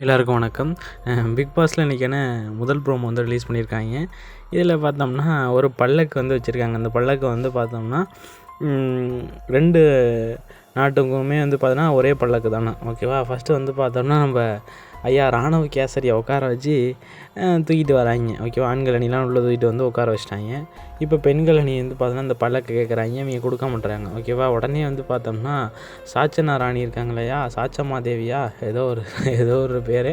எல்லாருக்கும் வணக்கம். பிக் பாஸில் இன்றைக்கான முதல் ப்ரோமோ வந்து ரிலீஸ் பண்ணியிருக்காங்க. இதில் பார்த்தோம்னா ஒரு பல்லக்கு வந்து வச்சுருக்காங்க. அந்த பல்லக்கு வந்து பார்த்தோம்னா 2 நாட்டுக்குமே வந்து பார்த்தோன்னா ஒரே பல்லக்கு தானே, ஓகேவா. ஃபஸ்ட்டு வந்து பார்த்தோம்னா நம்ம ஐயா ராணுவ கேசரியை உட்கார வச்சு தூக்கிட்டு வராங்க, ஓகேவா. ஆண்கள் அணிலாம் உள்ளே தூக்கிட்டு வந்து உட்கார வச்சிட்டாங்க. இப்போ பெண்கள் அணி வந்து பார்த்தோன்னா அந்த பல்லக்கு கேட்குறாங்க, இவங்க கொடுக்க மாட்டுறாங்க, ஓகேவா. உடனே வந்து பார்த்தோம்னா சாச்சனா ராணி இருக்காங்க இல்லையா, சாச்சமாதேவியா ஏதோ ஒரு பேர்,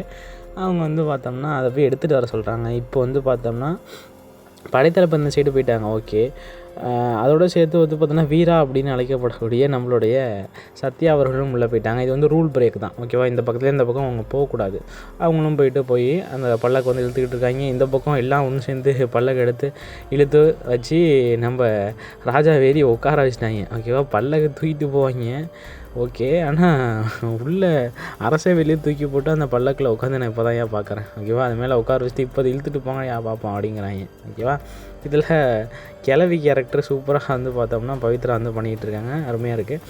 அவங்க வந்து பார்த்தோம்னா அதை போய் எடுத்துகிட்டு வர சொல்கிறாங்க. இப்போ வந்து பார்த்தோம்னா படைத்தளப்பு இந்த சைடு போயிட்டாங்க, ஓகே. அதோடு சேர்த்து வந்து பார்த்தோன்னா வீரா அப்படின்னு அழைக்கப்படக்கூடிய நம்மளுடைய சத்யா அவர்களும் உள்ளே போயிட்டாங்க. இது வந்து ரூல் பிரேக் தான், ஓகேவா. இந்த பக்கத்தில் இந்த பக்கம் அவங்க போகக்கூடாது. அவங்களும் போய் அந்த பல்லக்கு வந்து இழுத்துக்கிட்டு இருக்காங்க. இந்த பக்கம் எல்லாம் ஒன்று சேர்ந்து பல்லக்கு இழுத்து வச்சு நம்ம ராஜா வேரி உட்கார வச்சுட்டாங்க, ஓகேவா. பல்லக்கு தூக்கிட்டு போவாங்க, ஓகே. ஆனால் உள்ளே அரசே வெளியே தூக்கி போட்டு அந்த பல்லக்கில் உட்காந்து நான் இப்போ தான் பார்க்குறேன், ஓகேவா. அது மேலே உட்கார வச்சுட்டு இப்போ இழுத்துட்டு போங்க பார்ப்போம் அப்படிங்கிறாங்க, ஓகேவா. இதில் கிழவி கேரக்டர் சூப்பராக வந்து பார்த்தோம்னா பவித்ரா வந்து பண்ணிகிட்டு இருக்காங்க, அருமையாக இருக்குது.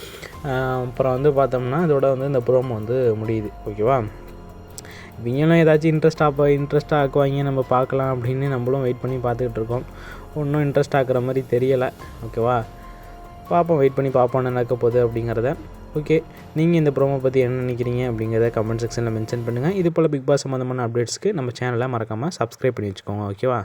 அப்புறம் வந்து பார்த்தோம்னா இதோட வந்து இந்த ப்ரோமோ வந்து முடியுது, ஓகேவா. இவங்களும் ஏதாச்சும் இன்ட்ரெஸ்ட்டாக ஆக்குவாங்க, நம்ம பார்க்கலாம் அப்படின்னு நம்மளும் வெயிட் பண்ணி பார்த்துக்கிட்டு இருக்கோம். ஒன்றும் இன்ட்ரெஸ்ட் ஆக்குற மாதிரி தெரியலை, ஓகேவா. பார்ப்போம், வெயிட் பண்ணி பார்ப்போம் என்ன நடக்க போகுது அப்படிங்கிறத. ஓகே, நீங்கள் இந்த ப்ரோமோ பற்றி என்ன நினைக்கிறீங்க அப்படிங்கிறத கமெண்ட் செக்ஷனில் மென்ஷன் பண்ணுங்கள். இது போல் பிக் பாஸ் சம்மந்தமான அப்டேட்ஸ்க்கு நம்ம சேனலை மறக்காமல் சப்ஸ்கிரைப் பண்ணி வச்சுக்கோங்க, ஓகேவா.